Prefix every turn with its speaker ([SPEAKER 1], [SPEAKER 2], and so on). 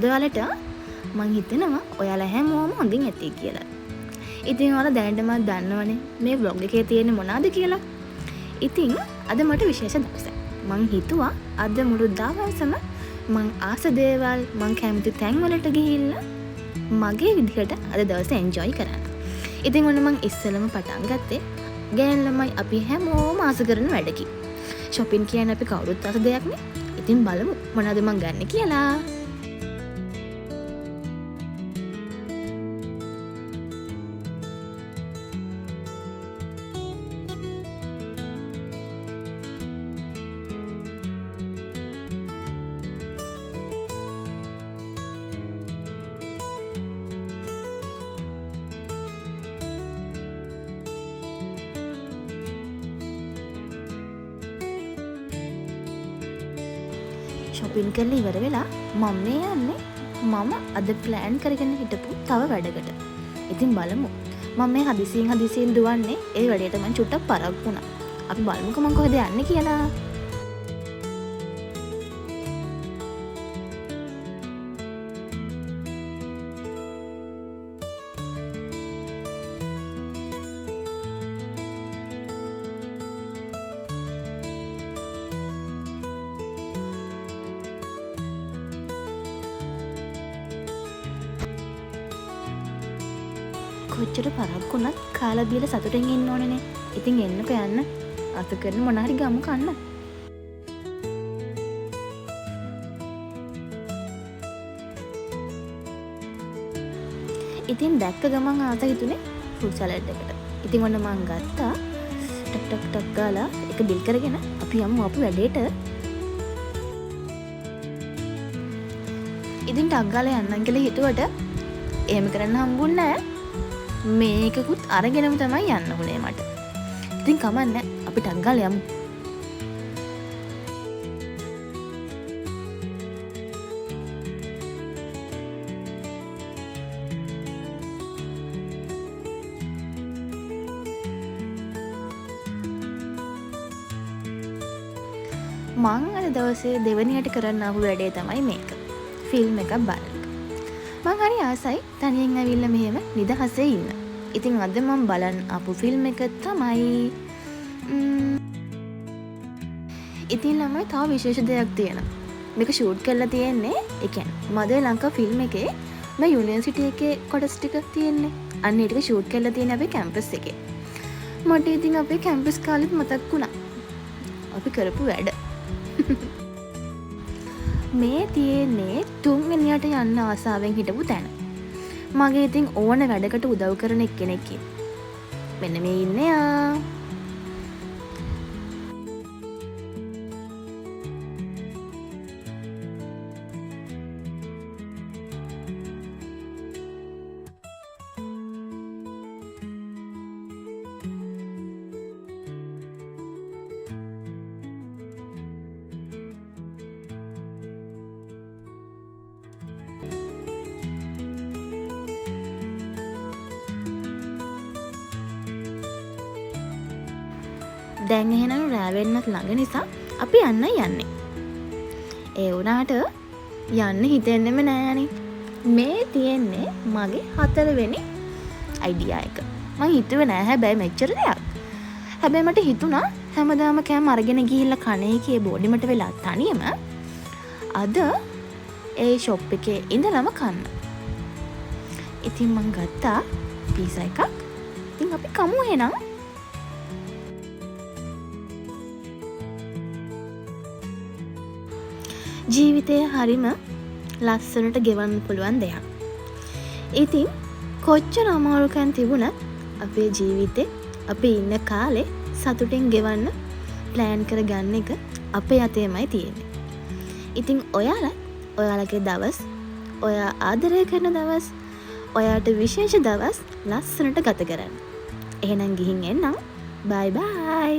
[SPEAKER 1] අද ඔයාලට මං හිතනවා ඔයාලා හැමෝම හොඳින් ඇති කියලා. ඉතින් ඔයාලා දැනටමත් දන්නවනේ මේ vlog එකේ තියෙන මොනවද කියලා. ඉතින් අද මට විශේෂ දවසක්. මං හිතුවා අද මුළු දවසම මං ආස දේවල් මං කැමති තැන් වලට ගිහිල්ලා මගේ විදිහට අද දවස එන්ජොයි කරන්න. ඉතින් ඔන්න මං ඉස්සෙල්ලම පටන් ගත්තේ ගෑන් ළමයි අපි හැමෝම ආස කරන වැඩකි. shopping කියන්නේ අපි කවුරුත් ආස දෙයක් නේ. ඉතින් බලමු මොනවද මං ගන්න කියලා. shopping කරලා ඉවර වෙලා මම මේ යන්නේ මම අද plan කරගෙන හිටපු තව වැඩකට. ඉතින් බලමු. මම මේ හදිසියෙන් දුවන්නේ ඒ වැඩේට මම චුට්ටක් පරක් වුණා. අපි බලමුකෝ මම කොහෙද යන්නේ කියලා. කොච්චර පරක් වුණත් කාලා බීලා සතුටින් ඉන්න ඕනේනේ. ඉතින් එන්නකෝ යන්න. අත කරන මොන හරි ගමු කන්න. ඉතින් දැක්ක ගමන් ආස හිතුනේ ෆෘට් සලාඩ් එකට. ඉතින් ඔන්න මං ගත්තා. ටක් ගාලා එක බිල් කරගෙන අපි යමු අපේ වැඩේට. ඉතින් ටක් ගාලා යන්නම් කියලා හිතුවට එහෙම කරන්න හම්බුන්නේ නැහැ. මේකකුත් අරගෙනම තමයි යන්න උනේ මට. ඉතින් කමන්නේ අපි ටක් ගාලා යමු. මං අද දවසේ දෙවෙනියට කරන්න ආපු වැඩේ තමයි මේක. ෆිල්ම් එකක් බලන. මං හරි ආසයි තනියෙන් ඇවිල්ලා මෙහෙම නිදහසේ ඉන්න. ඉතින් අද මම බලන් ආපු ෆිල්ම් එක තමයි ඉතින් ළමයි තව විශේෂ දෙයක් තියෙනවා. මේක ෂූට් කරලා තියෙන්නේ ඒ කියන්නේ මදේ ලංකා ෆිල්ම් එකේ මේ යුනිවර්සිටි එකේ කොටස් ටික තියෙන්නේ. අන්න ඒ ටික ෂූට් කරලා තියෙන අපේ කැම්පස් එකේ. මට ඉතින් අපේ කැම්පස් කාලෙත් මතක් වුණා. අපි කරපු වැඩ. මේ තියෙන්නේ තුන්වෙනියට යන්න ආසාවෙන් හිටපු තැන. මගේ ඉතින් ඕන වැඩකට උදව් කරන එක්කෙනෙක් මෙන්න මේ ඉන්නේ යා. දැන් එහෙනම් රෑ වෙන්නත් ළඟ නිසා අපි යන්න යන්නේ. ඒ වුණාට යන්න හිතෙන්නෙම නෑනේ. මේ තියෙන්නේ මගේ 4 වෙනි අයිඩියා එක. මං හිතුවේ නෑ හැබැයි මෙච්චර දෙයක්. හැබැයි මට හිතුණා හැමදාම කෑම අරගෙන ගිහිල්ලා කන එකේ බෝඩිමට වෙලා තනියම අද ඒ ෂොප් එකේ ඉඳලම කන්න. ඉතින් මං ගත්තා පීසා එකක්. ඉතින් අපි කමු එහෙනම්. ජීවිතය හරිම ලස්සනට ගෙවන්න පුළුවන් දෙයක්. ඉතින් කොච්චර අමාරුකම් තිබුණත් අපේ ජීවිතේ අපි ඉන්න කාලේ සතුටින් ගෙවන්න ප්ලෑන් කරගන්න එක අපේ අතේමයි තියෙන්නේ. ඉතින් ඔයාලගේ දවස්, ඔයා ආදරය කරන දවස්, ඔයාට විශේෂ දවස් ලස්සනට ගත කරන්න. එහෙනම් ගිහින් එන්නම්. බයි බයි.